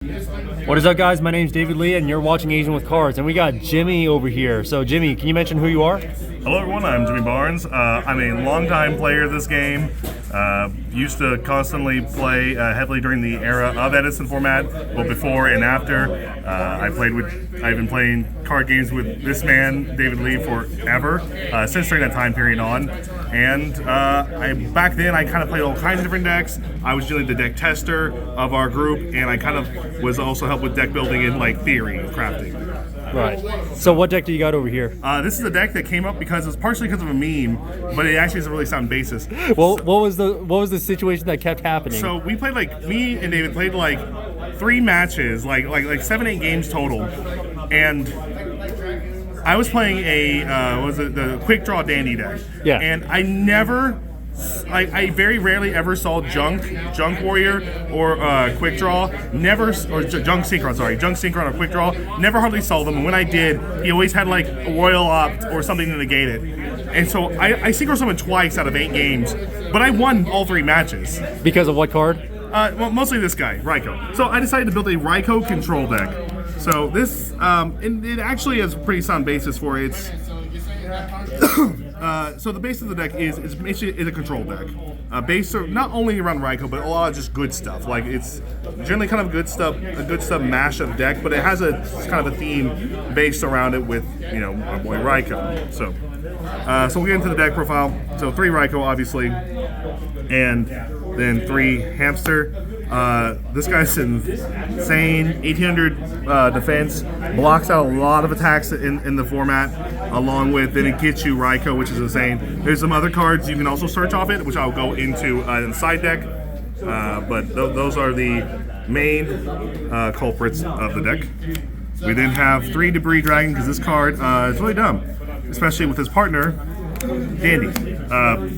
What is up, guys? My name's David Lee, and you're watching Asian with Cards, and we got Jimmy over here. So, Jimmy, can you mention who you are? Hello, everyone. I'm Jimmy Barnes. I'm a longtime player of this game. Used to constantly play heavily during the era of Edison Format, both before and after. I've been playing card games with this man, David Lee, forever, since during that time period on. And back then, I kind of played all kinds of different decks. I was generally the deck tester of our group, and I kind of was also helped with deck building and like theory of crafting. Right. So what deck do you got over here? This is a deck that came up because it was partially because of a meme, but it actually has a really sound basis. Well, what was the situation that kept happening? So we played me and David played 3 matches, like 7-8 games total, and I was playing the Quick Draw Dandy deck. Yeah. And I very rarely ever saw Junk Warrior or Quick Draw, Junk Synchron or Quick Draw. Never hardly saw them, and when I did, he always had a Royal Opt or something to negate it. And so I Synchro summoned twice out of 8 games, but I won all 3 matches. Because of what card? Well, mostly this guy, Ryko. So I decided to build a Ryko control deck. So this, and it actually has a pretty sound basis for it. So the base of the deck is a control deck, based not only around Ryko, but a lot of just good stuff. It's generally kind of a good stuff mashup deck, but it has kind of a theme based around it with our boy Ryko. So we'll get into the deck profile. So 3 Ryko, obviously, and then 3 Hamster. This guy's insane. 1800 defense, blocks out a lot of attacks in the format, along with then it gets you Ryko, which is insane. There's some other cards you can also search off it, which I'll go into in the side deck. But those are the main culprits of the deck. We then have 3 Debris Dragon, because this card is really dumb, especially with his partner, Dandy.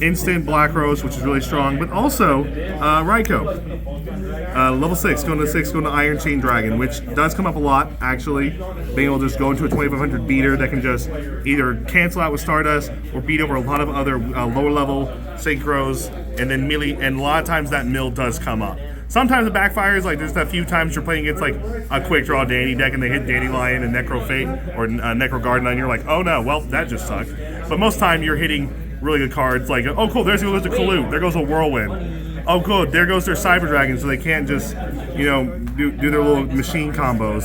Instant Black Rose, which is really strong, but also Ryko. Level 6, going to Iron Chain Dragon, which does come up a lot, actually. Being able to just go into a 2500 beater that can just either cancel out with Stardust or beat over a lot of other lower level synchros, and then melee, and a lot of times that mill does come up. Sometimes it backfires, there's a few times you're playing against a Quick Draw Dandy deck and they hit Dandelion and Necro Fate or Necro Garden and you're like, oh no, well, that just sucked. But most time you're hitting really good cards oh cool, there goes the Kalu, there goes a Whirlwind. Oh good, there goes their Cyber Dragon, so they can't just, do their little machine combos.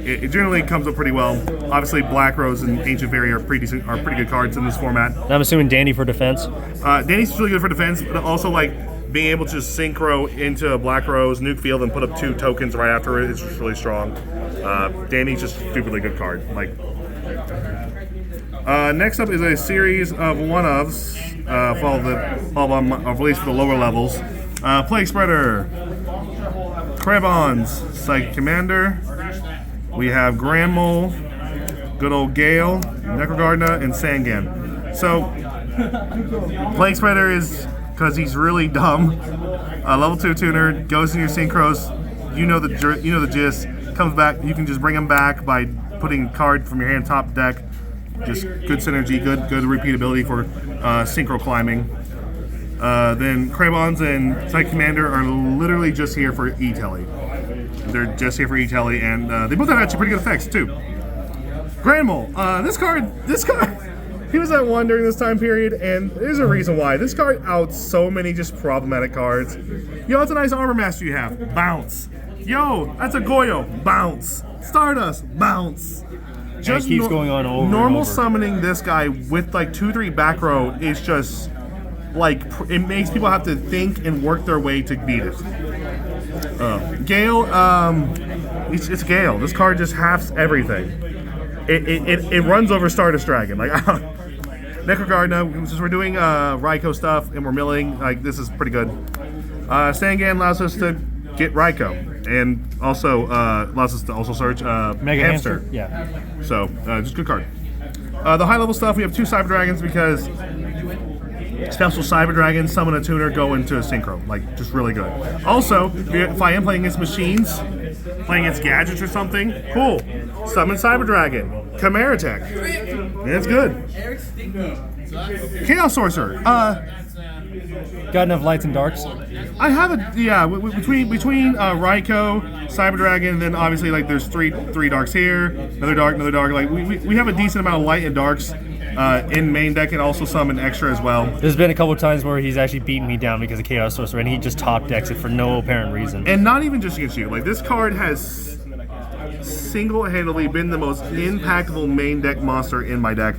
It generally comes up pretty well. Obviously Black Rose and Ancient Fairy are pretty good cards in this format. I'm assuming Dandy for defense? Dandy's really good for defense, but also being able to just synchro into a Black Rose, nuke field, and put up 2 tokens right after it is just really strong. Dandy's just a stupidly good card. Next up is a series of one-ofs, released for the lower levels. Plague Spreader, Crabons, Psychic Commander. We have Grand Mole, good old Gale, Necrogardna, and Sangan. So, Plague Spreader is because he's really dumb. Level 2 tuner, goes in your synchros. You know the gist. Comes back. You can just bring him back by putting a card from your hand top deck. Just good synergy, good repeatability for synchro climbing. Then Crabons and Psychic Commander are literally just here for E-Telly. They're just here for E-Telly, and they both have actually pretty good effects too. Grand Mole. This card. He was at 1 during this time period, and there's a reason why. This card outs so many just problematic cards. Yo, that's a nice Armor Master you have. Bounce. Yo, that's a Goyo. Bounce. Stardust. Bounce. Just keeps going on over normal and over. Summoning this guy with 2-3 back row is just it makes people have to think and work their way to beat it. Gale, it's Gale. This card just halves everything. It runs over Stardust Dragon. Necrogardna, since we're doing Ryko stuff and we're milling, this is pretty good. Sangan allows us to get Ryko, and also allows us to also search Mega Hamster. Yeah. So, just good card. The high level stuff, we have 2 Cyber Dragons because special Cyber Dragons, summon a tuner, go into a synchro. Just really good. Also, if I am playing against machines, playing against gadgets or something, cool. Summon Cyber Dragon. Chimera Tech. It's good. Chaos Sorcerer. Got enough lights and darks? I have between Ryko, Cyber Dragon, and then obviously like there's three darks here, another dark. Like we have a decent amount of light and darks in main deck, and also some in extra as well. There's been a couple of times where he's actually beaten me down because of Chaos Sorcerer, and he just top decks it for no apparent reason. And not even just against you. Like this card has single-handedly been the most impactful main deck monster in my deck.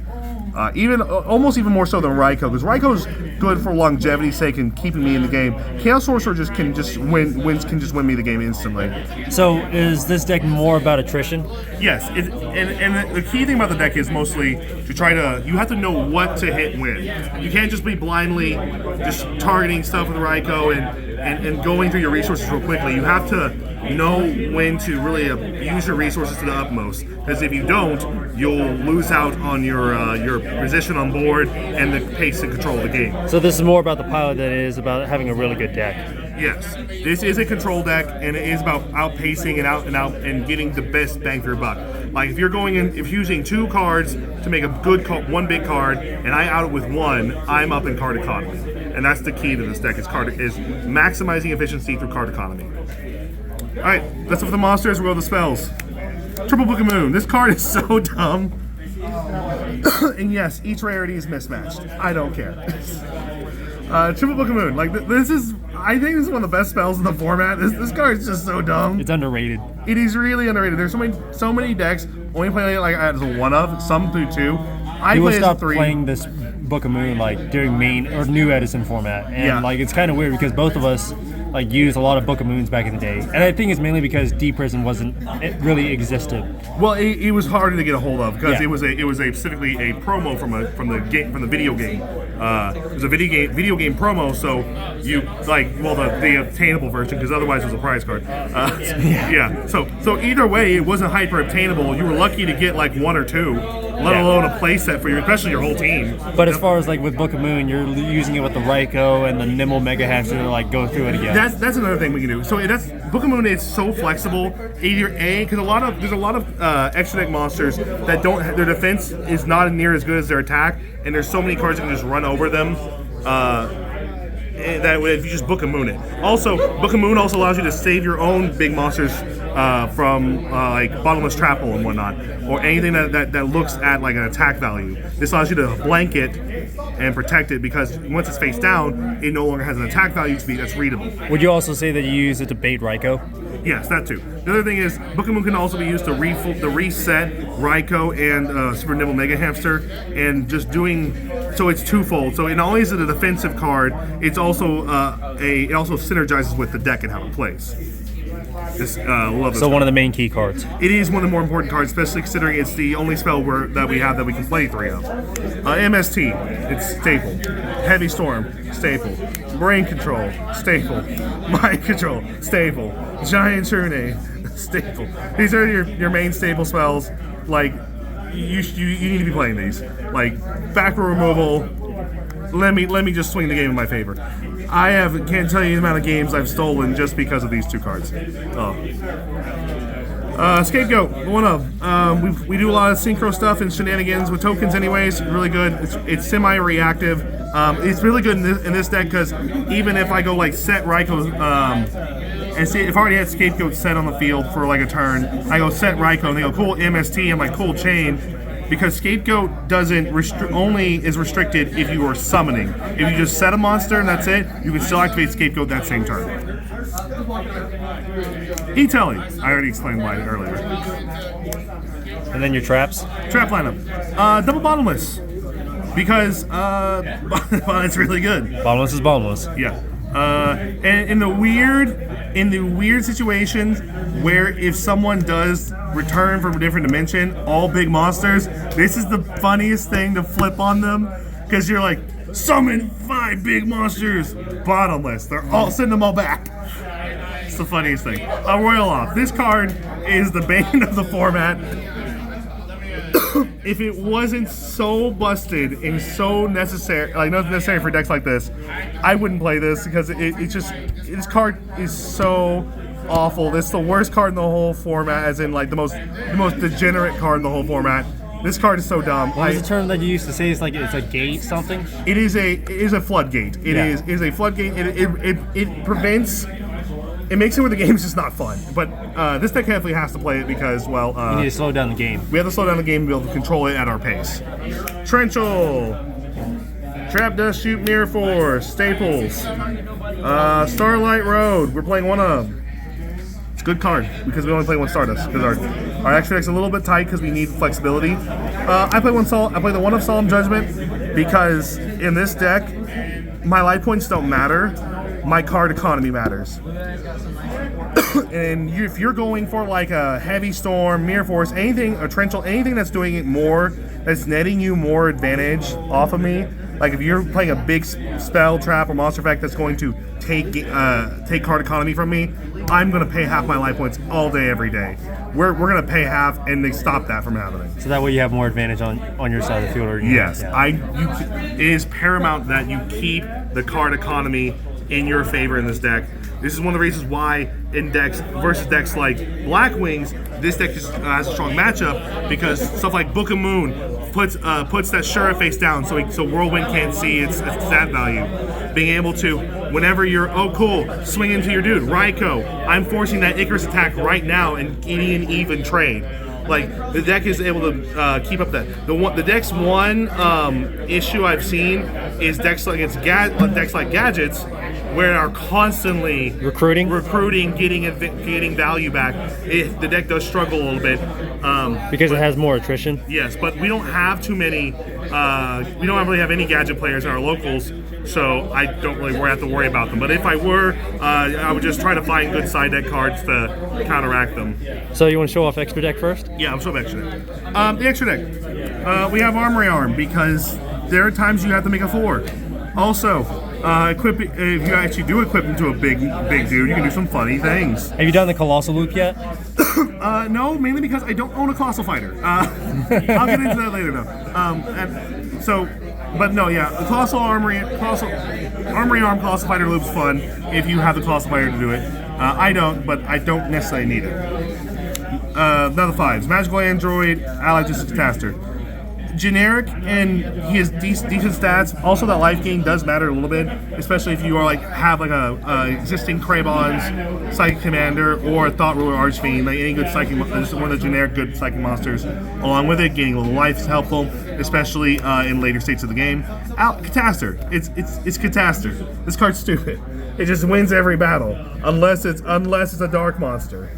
Almost even more so than Ryko, because Ryko's good for longevity's sake and keeping me in the game. Chaos Sorcerer can just win me the game instantly. So is this deck more about attrition? Yes, and the key thing about the deck is mostly to you have to know what to hit when. You can't just be blindly just targeting stuff with Ryko and going through your resources real quickly. You have to know when to really use your resources to the utmost, because if you don't, you'll lose out on your position on board and the pace and control of the game. So this is more about the pilot than it is about having a really good deck. Yes, this is a control deck, and it is about outpacing and getting the best bang for your buck. Like if you're using 2 cards to make a good one big card, and I out it with 1, I'm up in card economy, and that's the key to this deck is maximizing efficiency through card economy. All right, that's it for the monsters. We'll go to the spells. Triple Book of Moon. This card is so dumb. And yes, each rarity is mismatched. I don't care. Triple Book of Moon. Like I think this is one of the best spells in the format. This card is just so dumb. It's underrated. It is really underrated. There's so many decks only play it like as a 1-of, some through 2. I will stop playing this Book of Moon like during main or new Edison format, and like it's kind of weird because both of us like used a lot of Book of Moons back in the day, and I think it's mainly because D Prison it really existed. Well, it was harder to get a hold of because it was specifically a promo from the video game. It was a video game promo, so you the obtainable version, because otherwise it was a prize card. So either way, it wasn't hyper obtainable. You were lucky to get like 1 or 2, let alone a play set for especially your whole team. But as far as like with Book of Moon, you're using it with the Ryko and the Nimble Mega Hamster to like go through it again. That's another thing we can do. So Book of Moon is so flexible. Either because there's a lot of extra deck monsters that their defense is not near as good as their attack, and there's so many cards that can just run over them. That if you just Book of Moon it. Also, Book of Moon also allows you to save your own big monsters from like Bottomless Trap Hole and whatnot, or anything that looks at like an attack value. This allows you to blanket and protect it, because once it's face down, it no longer has an attack value that's readable. Would you also say that you use it to bait Ryko? Yes, that too. The other thing is, Book of Moon can also be used to reset Ryko and Super Nimble Mega Hamster, and just so it's twofold. So not only is it a defensive card, it's also it also synergizes with the deck and how it plays. Love this so card. One of the main key cards. It is one of the more important cards, especially considering it's the only spell that we have that we can play 3 of. MST, it's staple. Heavy Storm, staple. Brain Control, staple. Mind Control, staple. Giant Trune, staple. These are your main staple spells. Like you need to be playing these. Like back row removal. Let me just swing the game in my favor. Can't tell you the amount of games I've stolen just because of these 2 cards. Scapegoat, 1-of. We do a lot of synchro stuff and shenanigans with tokens anyways. Really good. It's semi-reactive. It's really good in this deck because even if I go like set Ryko, and see if I already had Scapegoat set on the field for like a turn, I go set Ryko and they go cool MST, I'm like cool chain. Because Scapegoat only is restricted if you are summoning. If you just set a monster and that's it, you can still activate Scapegoat that same turn. E-Telly. I already explained why earlier. And then your traps? Trap lineup. Double Bottomless. Because it's really good. Bottomless is bottomless. Yeah. And in the weird situations where if someone does return from a different dimension, all big monsters, this is the funniest thing to flip on them, because you're like, summon 5 big monsters, bottomless. They're all send them all back. It's the funniest thing. Royal Off. This card is the bane of the format. If it wasn't so busted and so necessary, like not necessary for decks like this, I wouldn't play this, because this card is so awful. It's the worst card in the whole format, as in like the most degenerate card in the whole format. This card is so dumb. What was the term that you used to say? It's like it's a gate something. It is a floodgate. It is a floodgate. It prevents. It makes it where the game's just not fun. But this deck definitely has to play it because, well, you need to slow down the game. We have to slow down the game to be able to control it at our pace. Trenchel, Trap Dust Shoot, Mirror Force, Staples, Starlight Road. We're playing one of them. It's a good card because we only play one Stardust because our extra deck's a little bit tight because we need flexibility. I play the one of Solemn Judgment because in this deck, my life points don't matter. My card economy matters. And if you're going for like a Heavy Storm, Mirror Force, anything, a Trenchel, anything that's doing it more, that's netting you more advantage off of me. Like if you're playing a big spell, trap, or monster effect that's going to take card economy from me, I'm going to pay half my life points all day, every day. We're going to pay half, and they stop that from happening. So that way you have more advantage on your side of the field. Or yes, it is paramount that you keep the card economy in your favor in this deck. This is one of the reasons why in decks versus decks like Black Wings, this deck has a strong matchup because stuff like Book of Moon puts that Shura face down so Whirlwind can't see its stat value. Being able to, whenever you're, swing into your dude, Ryko, I'm forcing that Icarus attack right now and getting an even trade. Like, the deck is able to keep up that. The deck's one issue I've seen is decks like Gadgets, where are constantly recruiting, getting value back. The deck does struggle a little bit because it has more attrition. Yes, but we don't have too many. We don't really have any gadget players in our locals, so I don't really have to worry about them. But if I were, I would just try to find good side deck cards to counteract them. So you want to show off extra deck first? Yeah, I'll show off extra deck. The extra deck, we have Armory Arm because there are times you have to make a 4. Also, if you actually do equip him to a big dude, you can do some funny things. Have you done the Colossal Loop yet? No, mainly because I don't own a Colossal Fighter. I'll get into that later, though. The Colossal Armory Arm Colossal Fighter Loop's fun if you have the Colossal Fighter to do it. I don't, but I don't necessarily need it. Now the 5s. Magical Android, Allied to Catastor. Generic, and he has decent stats. Also, that life gain does matter a little bit, especially if you are have a existing Kraybon's Psychic Commander or a Thought Ruler Archfiend, like any good Psychic, just one of the generic good Psychic monsters. Along with it, gaining a little life is helpful, especially in later states of the game. Catastor, it's Catastor. This card's stupid. It just wins every battle, unless it's a dark monster.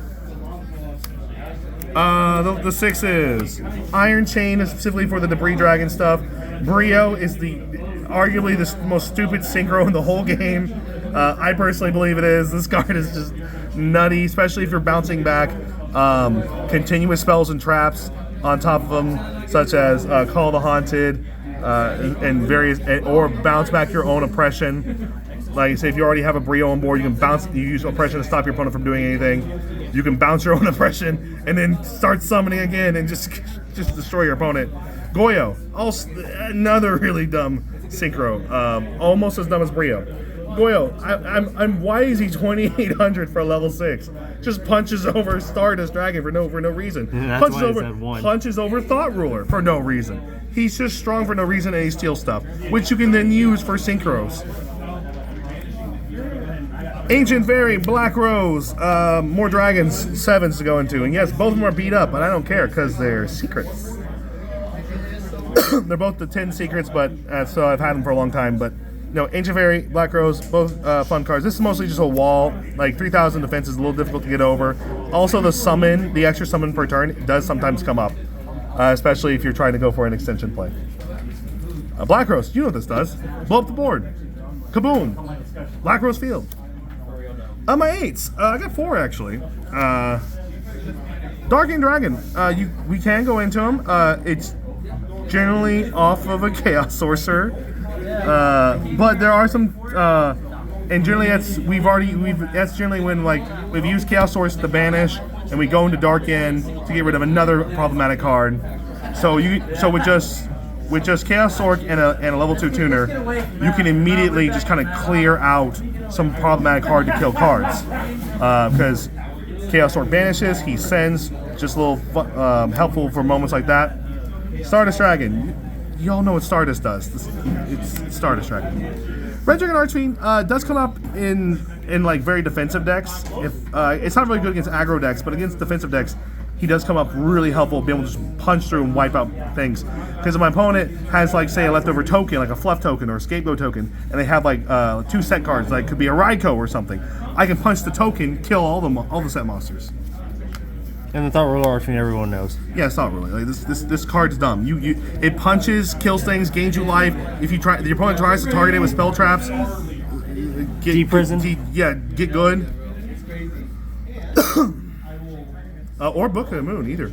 The 6s. Iron Chain is specifically for the Debris Dragon stuff. Brio is arguably the most stupid synchro in the whole game. I personally believe it is. This card is just nutty, especially if you're bouncing back continuous spells and traps on top of them, such as Call the Haunted and various, or bounce back your own oppression. Like, say, if you already have a Brio on board, you use oppression to stop your opponent from doing anything. You can bounce your own oppression and then start summoning again and just destroy your opponent. Goyo, also another really dumb synchro, almost as dumb as Brio. Goyo, why is he 2,800 for a level 6? Just punches over Stardust Dragon for no reason. Punches over Thought Ruler for no reason. He's just strong for no reason and he steals stuff, which you can then use for synchros. Ancient Fairy, Black Rose, more dragons, 7s to go into. And yes, both of them are beat up, but I don't care because they're secrets. They're both the 10 secrets, but so I've had them for a long time. But no, Ancient Fairy, Black Rose, both fun cards. This is mostly just a wall. Like 3,000 defense is a little difficult to get over. Also, the extra summon per turn does sometimes come up, especially if you're trying to go for an extension play. Black Rose, you know what this does. Blow up the board. Kaboom. Black Rose Field. My 8s. I got 4 actually. Dark Dragon. We can go into them. It's generally off of a Chaos Sorcerer, but there are some. And generally, that's generally when we've used Chaos Sorcerer to banish, and we go into Dark End to get rid of another problematic card. So with just Chaos Sorc and a level 2 tuner, you can immediately just kind of clear out some problematic hard to kill cards. Because Chaos Sorc banishes, he sends, just a little helpful for moments like that. Stardust Dragon. You all know what Stardust does. It's Stardust Dragon. Red Dragon Archfiend does come up in like very defensive decks. If it's not really good against aggro decks, but against defensive decks, he does come up really helpful, being able to just punch through and wipe out things. Because if my opponent has, like, say, a leftover token, like a fluff token or a scapegoat token, and they have like 2 set cards, like could be a Ryko or something, I can punch the token, kill all the set monsters. And the Thought Ruler Archfiend everyone knows. Yeah, it's not really. Like, this card's dumb. It punches, kills things, gains you life. If your opponent tries to target it with spell traps, Deep Prison. Get good. Or Book of the Moon, either.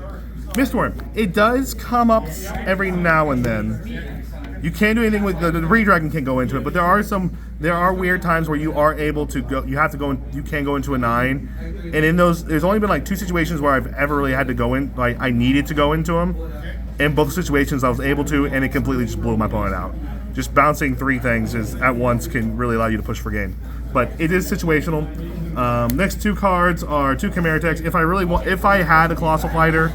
Mistworm. It does come up every now and then. You can't do anything with the Redragon can't go into it, but there are weird times where you are able to go. You have to go. You can go into a 9, and in those, there's only been like 2 situations where I've ever really had to go in. Like I needed to go into them. In both situations, I was able to, and it completely just blew my opponent out. Just bouncing 3 things at once can really allow you to push for game. But it is situational. Next 2 cards are 2 Chimera Techs. If I had a Colossal Fighter,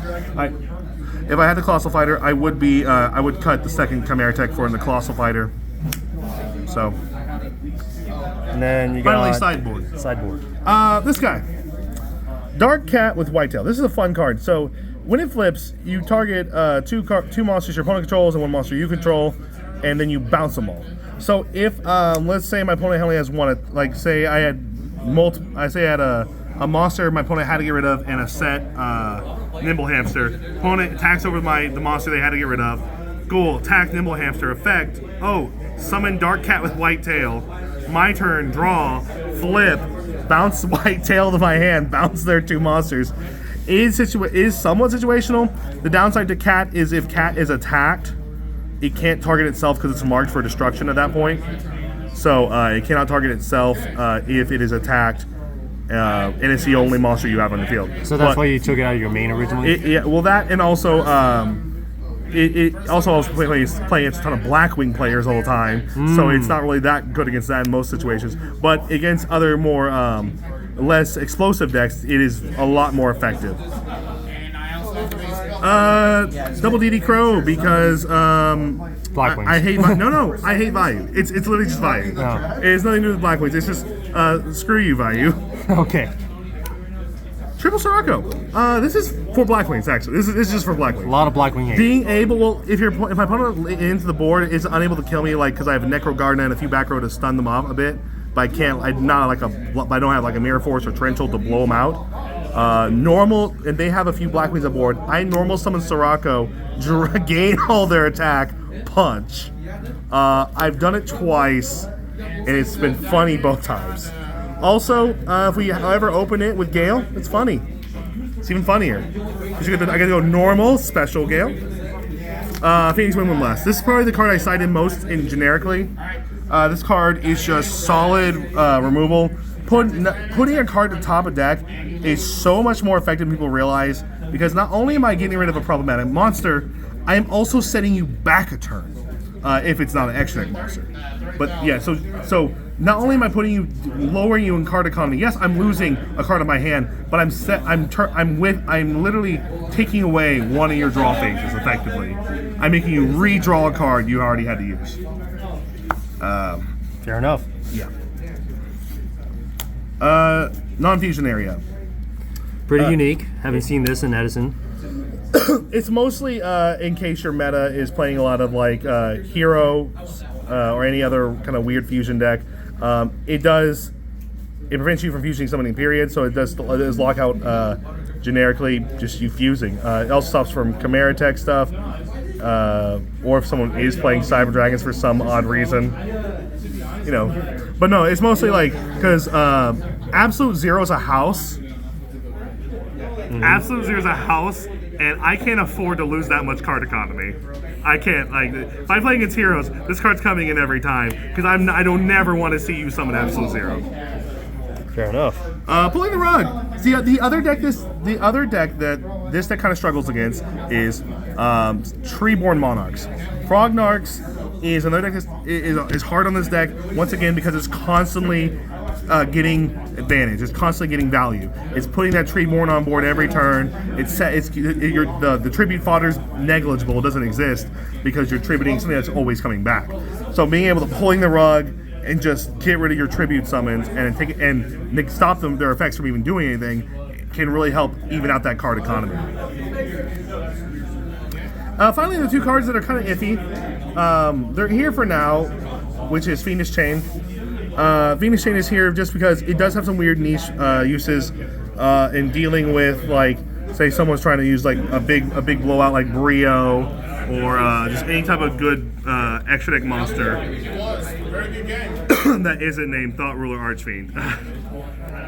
I would cut the second Chimera Tech for in the Colossal Fighter. So. And then you finally got sideboard. This guy, Dark Cat with Whitetail. This is a fun card. So when it flips, you target 2 monsters your opponent controls and 1 monster you control, and then you bounce them all. So if let's say my opponent only has 1, like say I had a monster my opponent had to get rid of and a set Nimble Hamster. Opponent attacks over the monster they had to get rid of. Cool, attack Nimble Hamster. Effect. Oh, summon Dark Cat with Whitetail. My turn, draw, flip, bounce Whitetail to my hand, bounce their 2 monsters. Is somewhat situational. The downside to Cat is if Cat is attacked, it can't target itself because it's marked for destruction at that point. So it cannot target itself if it is attacked, and it's the only monster you have on the field. So that's why you took it out of your main originally? Well, that and also it also I was playing against a ton of Blackwing players all the time, so it's not really that good against that in most situations. But against other more less explosive decks, it is a lot more effective. Double DD Crow because Blackwings. I hate I hate value. It's literally just value. Oh. It's nothing to do with Blackwings. It's just screw you value. Okay. Triple Sirocco. This is for Blackwings actually. This is just for Blackwings. A lot of Blackwing hate. Being able, if my opponent into the board is unable to kill me, like because I have a Necro Garden and a few back row to stun them off a bit, but I can't. I don't have like a Mirror Force or Torrential to blow them out. Normal, and they have a few Blackwings on board. I normal summon Sirocco, gain all their attack, punch. I've done it twice, and it's been funny both times. Also, if we ever open it with Gale, it's funny. It's even funnier. I get to go normal, special Gale. Phoenix Wind Blast. This is probably the card I cited most in generically. This card is just solid removal. Putting a card at the top of deck is so much more effective than people realize, because not only am I getting rid of a problematic monster, I am also setting you back a turn if it's not an extra deck monster. But yeah, so not only am I lowering you in card economy, yes, I'm losing a card in my hand, but I'm literally taking away one of your draw phases effectively. I'm making you redraw a card you already had to use. Fair enough. Yeah. Non-fusion area. Pretty unique. Haven't seen this in Edison. It's mostly in case your meta is playing a lot of like Hero or any other kind of weird fusion deck. It prevents you from fusing summoning period, so it does lock out generically just you fusing. It also stops from Chimera Tech stuff, or if someone is playing Cyber Dragons for some odd reason, But no, it's mostly like because Absolute Zero is a house. Mm-hmm. Absolute Zero is a house, and I can't afford to lose that much card economy. I can't. Like, if I play against heroes, this card's coming in every time because I don't never want to see you summon Absolute Zero. Fair enough. Pulling the rug. The other deck that this deck kind of struggles against is Treeborn Monarchs. Frognarchs is another deck that is hard on this deck once again because it's constantly getting advantage. It's constantly getting value. It's putting that Treeborn on board every turn. The tribute fodder's negligible. It doesn't exist because you're tributing something that's always coming back. So being able to pulling the rug and just get rid of your tribute summons and stop their effects from even doing anything can really help even out that card economy. Finally, the 2 cards that are kind of iffy. They're here for now, which is Fiendish Chain. Fiendish Chain is here just because it does have some weird niche uses in dealing with, like, say someone's trying to use like a big blowout like Brio, or just any type of good extra deck monster that isn't named Thought Ruler Archfiend.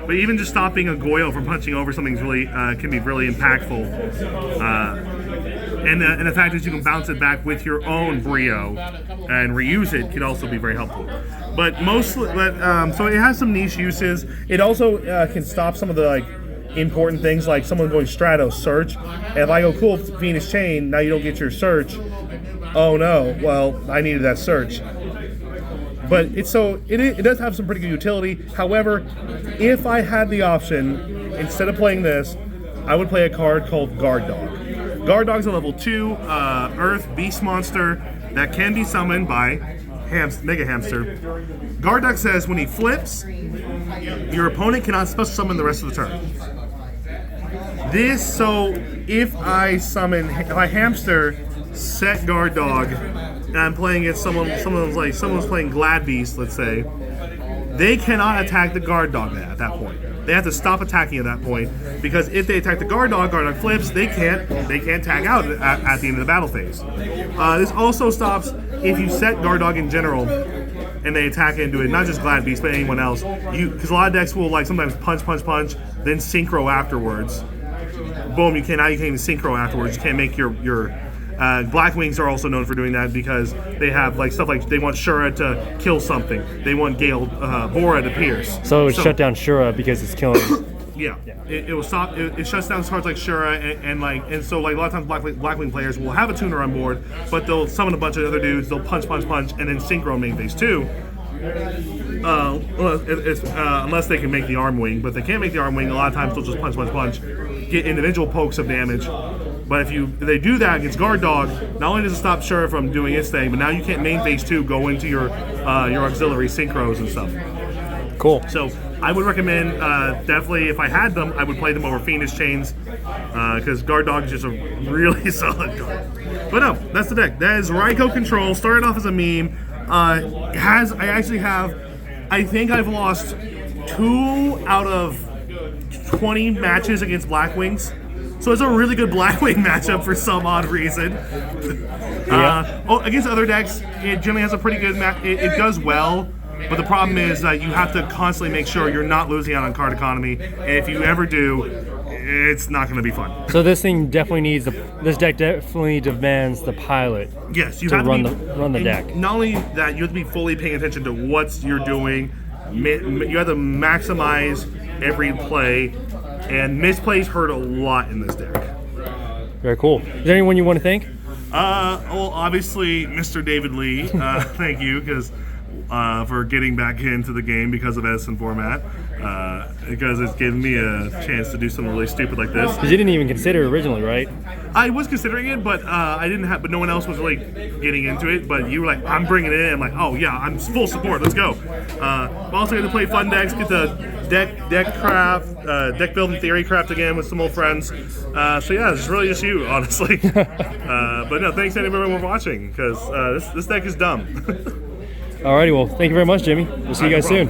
But even just stopping a Goyle from punching over something's really can be really impactful. And the fact that you can bounce it back with your own Brio and reuse it can also be very helpful. But mostly, so it has some niche uses. It also can stop some of the like important things, like someone going Stratos Search. And if I go cool Fiendish Chain, now you don't get your search. Oh no! Well, I needed that search. But it does have some pretty good utility. However, if I had the option, instead of playing this, I would play a card called Guard Dog. Guard Dog's a level 2 Earth Beast monster that can be summoned by Mega Hamster. Guard Dog says when he flips, your opponent cannot special summon the rest of the turn. If I hamster, set Guard Dog, and I'm playing against someone's playing Glad Beast, let's say, they cannot attack the Guard Dog at that point. They have to stop attacking at that point, because if they attack the Guard Dog flips, they can't tag out at the end of the battle phase. This also stops if you set Guard Dog in general and they attack into it, not just Glad Beast, but anyone else. Because a lot of decks will like sometimes punch, then synchro afterwards. Boom, you can't even synchro afterwards. You can't make your Black Wings are also known for doing that because they have like stuff like they want Shura to kill something. They want Gale Bora to pierce. So it would shut down Shura because it's killing. Yeah. It will stop. It shuts down cards like Shura and so like a lot of times Blackwing players will have a tuner on board, but they'll summon a bunch of other dudes. They'll punch, and then synchro main phase 2. Unless they can make the arm wing, but if they can't make the arm wing, a lot of times they'll just punch, get individual pokes of damage. But if they do that against Guard Dog, not only does it stop Shura from doing its thing, but now you can't main phase 2 go into your auxiliary synchros and stuff. Cool. So I would recommend, definitely, if I had them, I would play them over Fiendish Chains, because Guard Dog is just a really solid card. But no, that's the deck. That is Ryko Control. Started off as a meme. I think I've lost 2 out of 20 matches against Blackwings. So it's a really good Blackwing matchup for some odd reason. Against other decks, it generally has a pretty good match. It does well, but the problem is that you have to constantly make sure you're not losing out on card economy. And if you ever do, it's not going to be fun. So this thing definitely needs this deck definitely demands the pilot. Yes, you to have run to run the deck. Not only that, you have to be fully paying attention to what you're doing. You have to maximize every play. And misplays hurt a lot in this deck. Very cool. Is there anyone you want to thank? Well, obviously, Mr. David Lee. Thank you, for getting back into the game because of Edison Format. Because it's given me a chance to do something really stupid like this. Because you didn't even consider it originally, right? I was considering it, but but no one else was really getting into it. But you were like, I'm bringing it in. I'm like, oh yeah, I'm full support. Let's go. I'm also going to play fun decks, get the deck building theory craft again with some old friends. So yeah, it's really just you, honestly. But no, thanks to everyone for watching, because this deck is dumb. Alrighty, well, thank you very much, Jimmy. We'll see you guys soon.